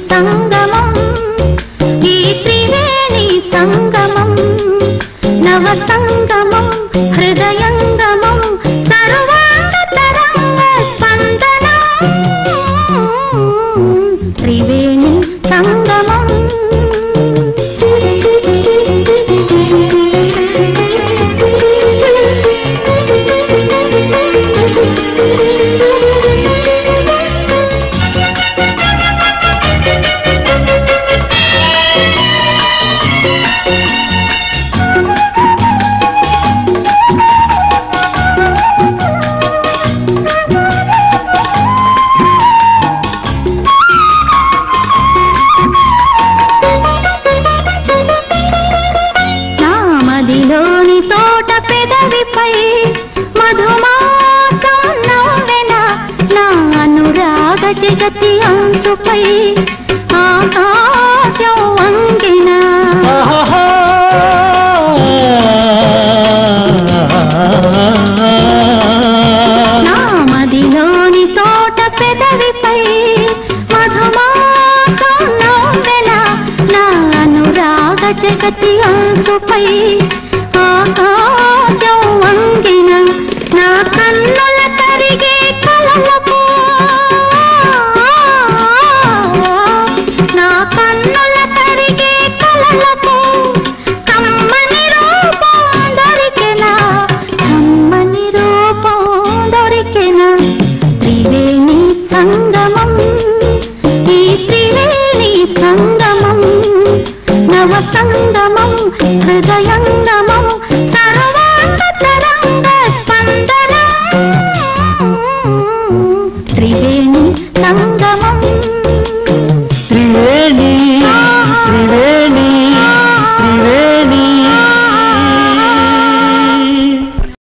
సంగమం ఈ త్రివేణి సంగమం నవ సంగమం హృదయంగమం సర్వాంగ తరంగ స్పందనం త్రివేణి సంగమం జగతి అంచుపై ఆకాశం వంగిన నా మదిలోని తోట పెదవిపై మధుమాసం నవ్వెన నా అనురాగ జగతి అంచుపై ఆకాశం వంగిన నా కన్నుల కరిగే కలలకు సంగమం